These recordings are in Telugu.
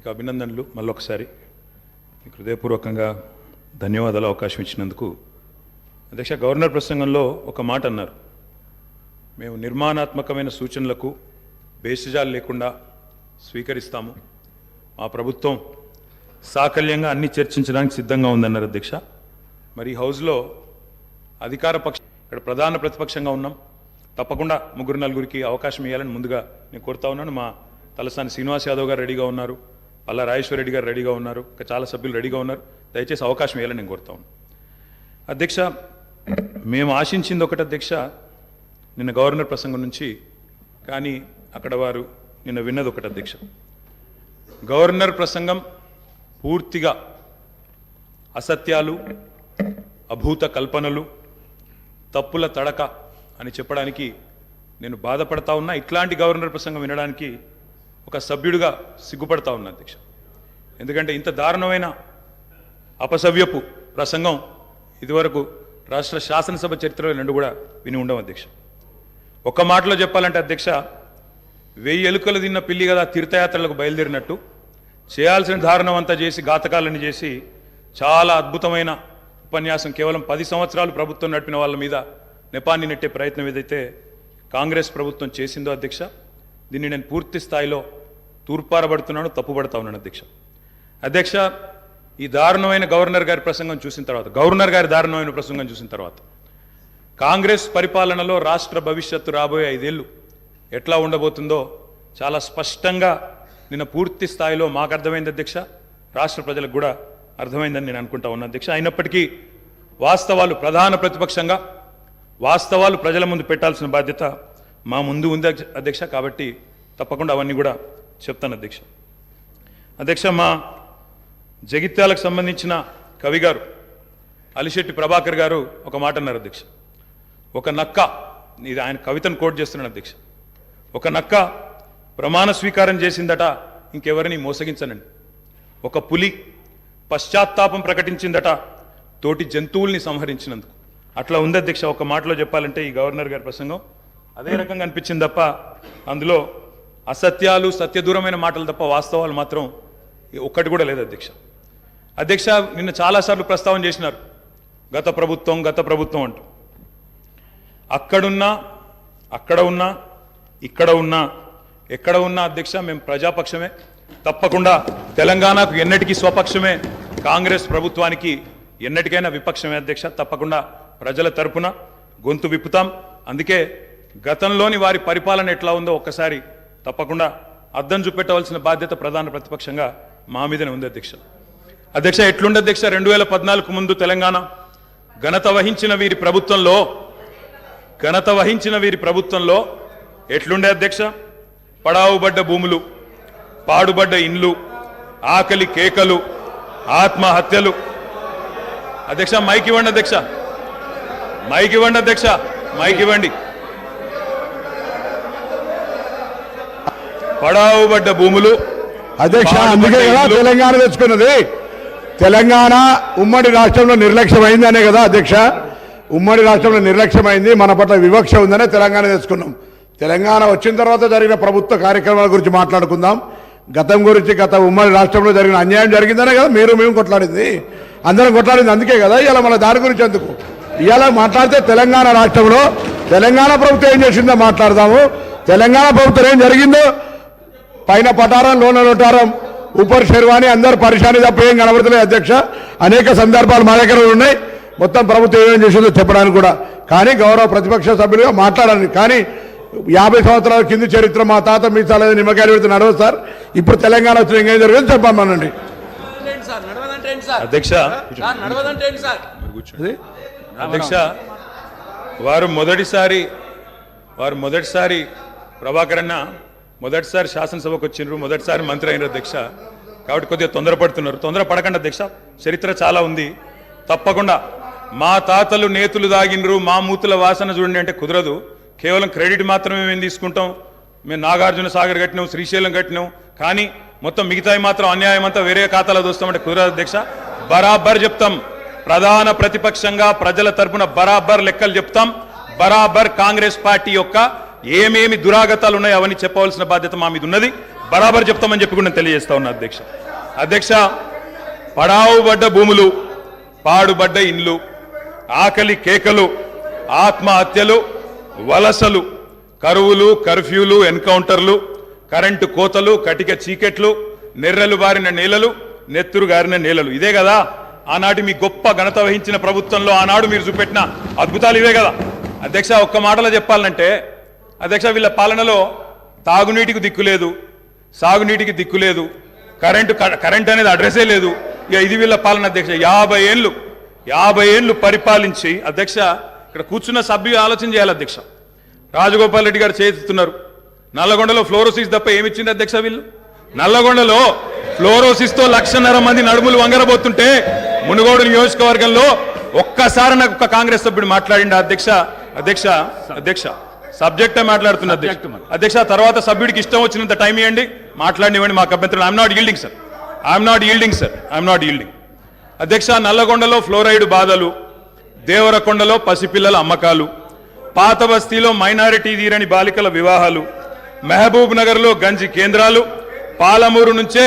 మీకు అభినందనలు. మళ్ళొకసారి మీకు హృదయపూర్వకంగా ధన్యవాదాలు అవకాశం ఇచ్చినందుకు. అధ్యక్ష, గవర్నర్ ప్రసంగంలో ఒక మాట అన్నారు, మేము నిర్మాణాత్మకమైన సూచనలకు బేసిజాలు లేకుండా స్వీకరిస్తాము, మా ప్రభుత్వం సాకల్యంగా అన్ని చర్చించడానికి సిద్ధంగా ఉందన్నారు. అధ్యక్ష, మరి ఈ హౌస్లో అధికార పక్షం, ఇక్కడ ప్రధాన ప్రతిపక్షంగా ఉన్నాం, తప్పకుండా ముగ్గురు నలుగురికి అవకాశం ఇవ్వాలని ముందుగా నేను కోరుతా ఉన్నాను. మా తలసాని శ్రీనివాస్ యాదవ్ గారు రెడీగా ఉన్నారు, పల్లా రాజేశ్వర రెడ్డి గారు రెడీగా ఉన్నారు, ఇంకా చాలా సభ్యులు రెడీగా ఉన్నారు. దయచేసి అవకాశం ఇవ్వాలని నేను కోరుతా ఉన్నాను. అధ్యక్ష, మేము ఆశించింది ఒకటి అధ్యక్ష, నిన్న గవర్నర్ ప్రసంగం నుంచి, కానీ అక్కడ వారు నిన్న విన్నది ఒకటి అధ్యక్ష. గవర్నర్ ప్రసంగం పూర్తిగా అసత్యాలు, అభూత కల్పనలు, తప్పుల తడక అని చెప్పడానికి నేను బాధపడతా ఉన్నా. ఇట్లాంటి గవర్నర్ ప్రసంగం వినడానికి ఒక సభ్యుడిగా సిగ్గుపడతా ఉన్నా అధ్యక్ష. ఎందుకంటే ఇంత దారుణమైన అపసవ్యపు ప్రసంగం ఇదివరకు రాష్ట్ర శాసనసభ చరిత్రలో రెండు కూడా విని ఉండవు అధ్యక్ష. ఒక్క మాటలో చెప్పాలంటే అధ్యక్ష, 1000 ఎలుకలు తిన్న పిల్లి కదా తీర్థయాత్రలకు బయలుదేరినట్టు చేయాల్సిన దారుణం అంతా చేసి, ఘాతకాలను చేసి, చాలా అద్భుతమైన ఉపన్యాసం కేవలం 10 సంవత్సరాలు ప్రభుత్వం నడిపిన వాళ్ళ మీద నెపాన్ని నెట్టే ప్రయత్నం ఏదైతే కాంగ్రెస్ ప్రభుత్వం చేసిందో అధ్యక్ష, దీన్ని నేను పూర్తి స్థాయిలో తూర్పారబడుతున్నాను, తప్పుపడతా ఉన్నాను అధ్యక్ష. అధ్యక్ష, ఈ దారుణమైన గవర్నర్ గారి ప్రసంగం చూసిన తర్వాత, గవర్నర్ గారి దారుణమైన ప్రసంగం చూసిన తర్వాత, కాంగ్రెస్ పరిపాలనలో రాష్ట్ర భవిష్యత్తు రాబోయే 5 ఏళ్ళు ఎట్లా ఉండబోతుందో చాలా స్పష్టంగా నిన్న పూర్తి స్థాయిలో మాకు అర్థమైంది అధ్యక్ష, రాష్ట్ర ప్రజలకు కూడా అర్థమైందని నేను అనుకుంటా ఉన్నా అధ్యక్ష. అయినప్పటికీ వాస్తవాలు, ప్రధాన ప్రతిపక్షంగా వాస్తవాలు ప్రజల ముందు పెట్టాల్సిన బాధ్యత మా ముందు ఉంది అధ్యక్ష. కాబట్టి తప్పకుండా అవన్నీ కూడా చెప్తాను అధ్యక్ష. అధ్యక్ష, మా జగిత్యాలకు సంబంధించిన కవి గారు అలిశెట్టి ప్రభాకర్ గారు ఒక మాట అన్నారు అధ్యక్ష. ఒక నక్క, ఇది ఆయన కవితను కోట్ చేస్తున్నాను అధ్యక్ష, ఒక నక్క ప్రమాణ స్వీకారం చేసిందట ఇంకెవరిని మోసగించనండి, ఒక పులి పశ్చాత్తాపం ప్రకటించిందట తోటి జంతువుల్ని సంహరించినందుకు. అట్లా ఉంది అధ్యక్ష. ఒక మాటలో చెప్పాలంటే ఈ గవర్నర్ గారి ప్రసంగం అదే రకంగా అనిపించింది తప్ప అందులో అసత్యాలు, సత్యదూరమైన మాటలు తప్ప వాస్తవాలు మాత్రం ఒక్కటి కూడా లేదు అధ్యక్ష. అధ్యక్ష, నిన్న చాలాసార్లు ప్రస్తావన చేసినారు గత ప్రభుత్వం అంటూ. అక్కడున్నా, అక్కడ ఉన్నా, ఇక్కడ ఉన్నా, ఎక్కడ ఉన్నా అధ్యక్ష మేము ప్రజాపక్షమే. తప్పకుండా తెలంగాణకు ఎన్నటికీ స్వపక్షమే, కాంగ్రెస్ ప్రభుత్వానికి ఎన్నటికైనా విపక్షమే అధ్యక్ష. తప్పకుండా ప్రజల తరపున గొంతు విప్పుతాం. అందుకే గతంలోని వారి పరిపాలన ఎట్లా ఉందో ఒక్కసారి తప్పకుండా అద్దం చూపెట్టవలసిన బాధ్యత ప్రధాన ప్రతిపక్షంగా మా మీదనే ఉంది అధ్యక్ష. అధ్యక్ష, ఎట్లుండే అధ్యక్ష 2014 ముందు తెలంగాణ ఘనత వహించిన వీరి ప్రభుత్వంలో ఎట్లుండే అధ్యక్ష? పడావుబడ్డ భూములు, పాడుబడ్డ ఇండ్లు, ఆకలి కేకలు, ఆత్మహత్యలు. అధ్యక్ష, మైక్ ఇవ్వండి అధ్యక్ష, మైక్ ఇవ్వండి అధ్యక్ష, మైక్ ఇవ్వండి. పడావుబడ్డ భూములు అధ్యక్ష, అందుకే కదా తెలంగాణ తెచ్చుకున్నది. తెలంగాణ ఉమ్మడి రాష్ట్రంలో నిర్లక్ష్యమైందనే కదా అధ్యక్ష, ఉమ్మడి రాష్ట్రంలో నిర్లక్ష్యమైంది, మన పట్ల వివక్ష ఉందనే తెలంగాణ తెచ్చుకున్నాం. తెలంగాణ వచ్చిన తర్వాత జరిగిన ప్రభుత్వ కార్యక్రమాల గురించి మాట్లాడుకుందాం. గతం గురించి, గత ఉమ్మడి రాష్ట్రంలో జరిగిన అన్యాయం జరిగిందనే కదా మేము కొట్లాడింది, అందరం కొట్లాడింది. అందుకే కదా ఇవాళ మన దాని గురించి ఎందుకు ఇవాళ మాట్లాడితే తెలంగాణ రాష్ట్రంలో తెలంగాణ ప్రభుత్వం ఏం చేసిందో మాట్లాడదాము. తెలంగాణ ప్రభుత్వం ఏం జరిగిందో, పైన పటారం, లోన లోటారం, ఊపర్ శర్వాణి, అందరు పరిశాని తప్ప ఏం కనబడుతున్నాయి అధ్యక్ష. అనేక సందర్భాలు మా దగ్గర ఉన్నాయి, మొత్తం ప్రభుత్వం ఏమేం చేసిందో చెప్పడానికి కూడా. కానీ గౌరవ ప్రతిపక్ష సభ్యులుగా మాట్లాడాలి. కానీ 50 సంవత్సరాల కింది చరిత్ర, మా తాత మీ చాలా నిమ్మకాయలు పెడితే నడవదు సార్. ఇప్పుడు తెలంగాణ వచ్చిన ఇంకేం జరిగింది చెప్పమనండి అధ్యక్ష. అధ్యక్ష, వారు మొదటిసారి ప్రభాకర్ అన్న మొదటిసారి శాసనసభకు వచ్చినారు, మొదటిసారి మంత్రి అయినారు అధ్యక్ష. కాబట్టి కొద్దిగా తొందరపడుతున్నారు. తొందరపడకండి అధ్యక్ష, చరిత్ర చాలా ఉంది. తప్పకుండా మా తాతలు నేతులు దాగినరు, మా మూతుల వాసన చూడండి అంటే కుదరదు. కేవలం క్రెడిట్ మాత్రమే మేము తీసుకుంటాం. మేము నాగార్జున సాగర్ కట్టినాం, శ్రీశైలం కట్టినాం, కానీ మొత్తం మిగతాయి మాత్రం అన్యాయం అంతా వేరే ఖాతాలో దోస్తామంటే కుదరదు అధ్యక్ష. బరాబర్ చెప్తాం, ప్రధాన ప్రతిపక్షంగా ప్రజల తరపున బరాబర్ లెక్కలు చెప్తాం. బరాబర్ కాంగ్రెస్ పార్టీ యొక్క ఏమేమి దురాగతాలు ఉన్నాయో అవన్నీ చెప్పవలసిన బాధ్యత మా మీద ఉన్నది. బరాబర్ చెప్తామని చెప్పి కూడా నేను తెలియజేస్తా ఉన్నా అధ్యక్ష. అధ్యక్ష, పడావుబడ్డ భూములు, పాడుబడ్డ ఇండ్లు, ఆకలి కేకలు, ఆత్మహత్యలు, వలసలు, కరువులు, కర్ఫ్యూలు, ఎన్కౌంటర్లు, కరెంటు కోతలు, కటిక చీకెట్లు, నెర్రెలు బారిన నేలలు, నెత్తురు గారిన నేలలు. ఇదే కదా ఆనాటి మీ గొప్ప ఘనత వహించిన ప్రభుత్వంలో ఆనాడు మీరు చూపెట్టిన అద్భుతాలు ఇవే కదా అధ్యక్ష. ఒక్క మాటలో చెప్పాలంటే అధ్యక్ష, వీళ్ళ పాలనలో తాగునీటికి దిక్కు లేదు, సాగునీటికి దిక్కు లేదు, కరెంట్ అనేది అడ్రస్సే లేదు. ఇక ఇది వీళ్ళ పాలన అధ్యక్ష. 50 ఏళ్ళు పరిపాలించి అధ్యక్ష, ఇక్కడ కూర్చున్న సభ్యులు ఆలోచన చేయాలి అధ్యక్ష. రాజగోపాల్ రెడ్డి గారు చేస్తున్నారు. నల్లగొండలో ఫ్లోరోసిస్ తప్ప ఏమిచ్చింది అధ్యక్ష వీళ్ళు? నల్లగొండలో ఫ్లోరోసిస్ తో 1,50,000 మంది నడుములు వంగరబోతుంటే మునుగోడు నియోజకవర్గంలో ఒక్కసారి నాకు ఒక కాంగ్రెస్ సభ్యుడు మాట్లాడిండు అధ్యక్ష. అధ్యక్ష అధ్యక్ష సబ్జెక్టే మాట్లాడుతున్న అధ్యక్ష. తర్వాత సభ్యుడికి ఇష్టం వచ్చినంత టైం ఇవ్వండి, మాట్లాడినివ్వండి, మాకు అభ్యంతరం. I'm not yielding sir, I'm not yielding. అధ్యక్ష, నల్లగొండలో ఫ్లోరైడ్ బాధలు, దేవరకొండలో పసిపిల్లల అమ్మకాలు, పాత బస్తీలో మైనారిటీ తీరని బాలికల వివాహాలు, మహబూబ్ నగర్లో గంజి కేంద్రాలు, పాలమూరు నుంచే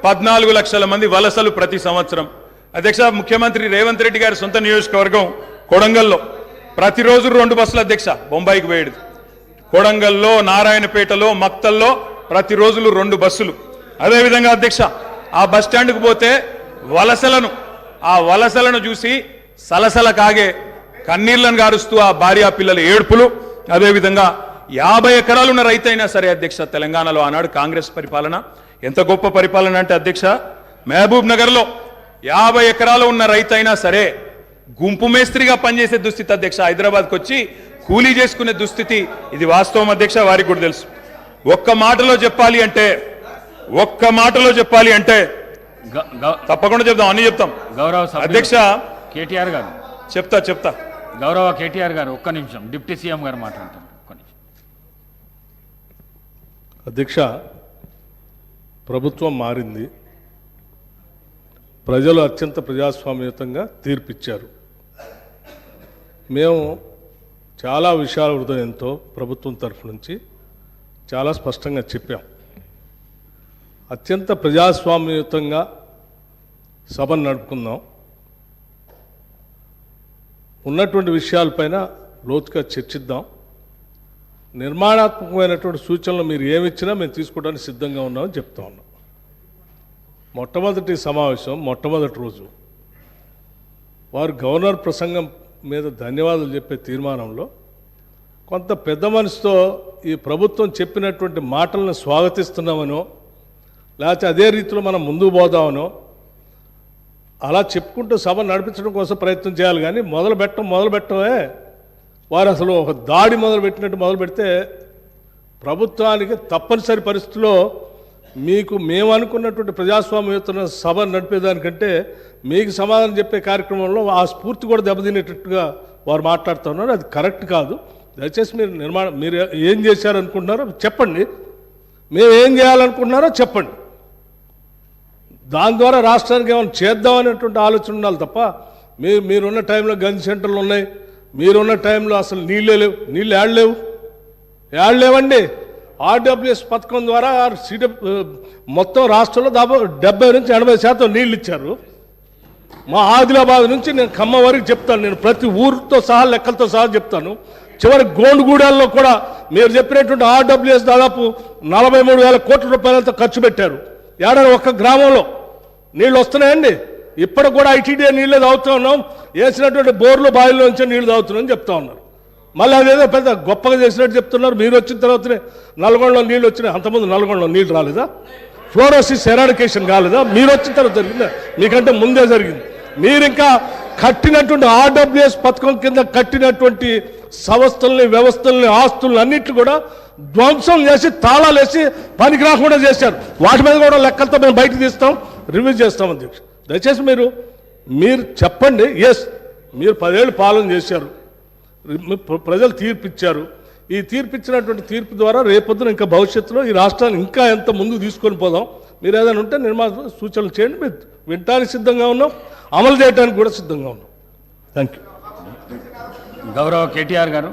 14 లక్షల మంది వలసలు ప్రతి సంవత్సరం. అధ్యక్ష, ముఖ్యమంత్రి రేవంత్ రెడ్డి గారి సొంత నియోజకవర్గం కొడంగల్లో ప్రతిరోజు 2 బస్సులు అధ్యక్ష బొంబాయికి పోయేది. కొడంగల్లో, నారాయణపేటలో, మక్తల్లో ప్రతిరోజులు 2 బస్సులు. అదేవిధంగా అధ్యక్ష, ఆ బస్ స్టాండ్కు పోతే ఆ వలసలను చూసి సలసల కాగే కన్నీళ్లను గారుస్తూ ఆ భార్యా పిల్లల ఏడుపులు. అదేవిధంగా 50 ఎకరాలున్న రైతైనా సరే అధ్యక్ష, తెలంగాణలో ఆనాడు కాంగ్రెస్ పరిపాలన ఎంత గొప్ప పరిపాలన అంటే అధ్యక్ష, మహబూబ్ నగర్లో 50 ఎకరాలు ఉన్న రైతైనా సరే గుంపు మేస్త్రిగా పనిచేసే దుస్థితి అధ్యక్ష. హైదరాబాద్కి వచ్చి కూలీ చేసుకునే దుస్థితి. ఇది వాస్తవం అధ్యక్ష, వారికి కూడా తెలుసు. ఒక్క మాటలో చెప్పాలి అంటే తప్పకుండా చెప్తాం, అన్ని చెప్తాం. గౌరవ అధ్యక్ష కేటీఆర్ గారు చెప్తా. గౌరవ కేటీఆర్ గారు ఒక్క నిమిషం, డిప్యూటీ సీఎం గారు మాట్లాడతారు. ఒక్క నిమిషం. అధ్యక్ష, ప్రభుత్వం మారింది, ప్రజలు అత్యంత ప్రజాస్వామ్యయుతంగా తీర్పిచ్చారు. మేము చాలా విషయాల హృదయంతో ప్రభుత్వం తరఫు నుంచి చాలా స్పష్టంగా చెప్పాం. అత్యంత ప్రజాస్వామ్యయుతంగా సభను నడుపుకుందాం, ఉన్నటువంటి విషయాలపైన లోతుగా చర్చిద్దాం, నిర్మాణాత్మకమైనటువంటి సూచనలు మీరు ఏమిచ్చినా మేము తీసుకోవడానికి సిద్ధంగా ఉన్నామని చెప్తా ఉన్నాం. మొట్టమొదటి సమావేశం, మొట్టమొదటి రోజు వారు గవర్నర్ ప్రసంగం మీద ధన్యవాదాలు చెప్పే తీర్మానంలో కొంత పెద్ద మనసుతో ఈ ప్రభుత్వం చెప్పినటువంటి మాటలను స్వాగతిస్తున్నామనో, లేకపోతే అదే రీతిలో మనం ముందుకు పోదామనో అలా చెప్పుకుంటూ సభ నడిపించడం కోసం ప్రయత్నం చేయాలి. కానీ మొదలు పెట్టడమే వారు అసలు ఒక దాడి మొదలుపెట్టినట్టు మొదలు పెడితే ప్రభుత్వానికి తప్పనిసరి పరిస్థితుల్లో మీకు మేము అనుకున్నటువంటి ప్రజాస్వామ్యయుత సభ నడిపేదానికంటే మీకు సమాధానం చెప్పే కార్యక్రమంలో ఆ స్ఫూర్తి కూడా దెబ్బతినేటట్టుగా వారు మాట్లాడుతున్నారు. అది కరెక్ట్ కాదు. దయచేసి మీరు ఏం చేశారనుకుంటున్నారో చెప్పండి, మేము ఏం చేయాలనుకుంటున్నారో చెప్పండి. దాని ద్వారా రాష్ట్రానికి ఏమైనా చేద్దామనేటువంటి ఆలోచన ఉండాలి తప్ప మీరున్న టైంలో గంజి సెంటర్లు ఉన్నాయి, మీరున్న టైంలో అసలు నీళ్ళే లేవు. నీళ్ళు ఏడలేవండి. ఆర్డబ్ల్యూఎస్ పథకం ద్వారా మొత్తం రాష్ట్రంలో దాదాపు 70 నుంచి 80% నీళ్ళు ఇచ్చారు. మా ఆదిలాబాద్ నుంచి నేను ఖమ్మం వరకు చెప్తాను, నేను ప్రతి ఊరితో సహా లెక్కలతో సహా చెప్తాను. చివరి గోండుగూడెల్లో కూడా మీరు చెప్పినటువంటి ఆర్డబ్ల్యూఎస్ దాదాపు 43,000 కోట్ల రూపాయలతో ఖర్చు పెట్టారు. ఏడాది ఒక్క గ్రామంలో నీళ్ళు వస్తున్నాయండి. ఇప్పటికి కూడా ఐటీడీ నీళ్ళే తాగుతూ ఉన్నాం, వేసినటువంటి బోర్లు బావిలో నుంచి నీళ్లు తాగుతున్నాం చెప్తా ఉన్నారు. మళ్ళీ అదేదో పెద్ద గొప్పగా చేసినట్టు చెప్తున్నారు. మీరు వచ్చిన తర్వాతనే నల్గొండలో నీళ్ళు వచ్చినాయి, అంతకుముందు నల్గొండలో నీళ్ళు రాలేదా? ఫ్లోరోసిస్ ఎరాడికేషన్ కాలేదా? మీరు వచ్చిన తర్వాత జరిగిందా? మీకంటే ముందే జరిగింది. మీరు ఇంకా కట్టినటువంటి ఆర్డబ్ల్యూఎస్ పథకం కింద కట్టినటువంటి సంస్థల్ని, వ్యవస్థల్ని, ఆస్తుల్ని అన్నింటినీ కూడా ధ్వంసం చేసి తాళాలు వేసి పనికి రాకుండా చేశారు. వాటి మీద కూడా లెక్కలతో మేము బయటకు తీస్తాం, రివ్యూ చేస్తాం. అధ్యక్ష, దయచేసి మీరు చెప్పండి. ఎస్, మీరు 10 ఏళ్ళు పాలన చేశారు, ప్రజలు తీర్పిచ్చారు. ఈ తీర్పిచ్చినటువంటి తీర్పు ద్వారా రేపొద్దున ఇంకా భవిష్యత్తులో ఈ రాష్ట్రాన్ని ఇంకా ఎంత ముందుకు తీసుకొని పోదాం. మీరు ఏదైనా ఉంటే సూచనలు చేయండి. మీరు వినటానికి సిద్ధంగా ఉన్నాం, అమలు చేయడానికి కూడా సిద్ధంగా ఉన్నాం. Thank you. గౌరవ కేటీఆర్ గారు.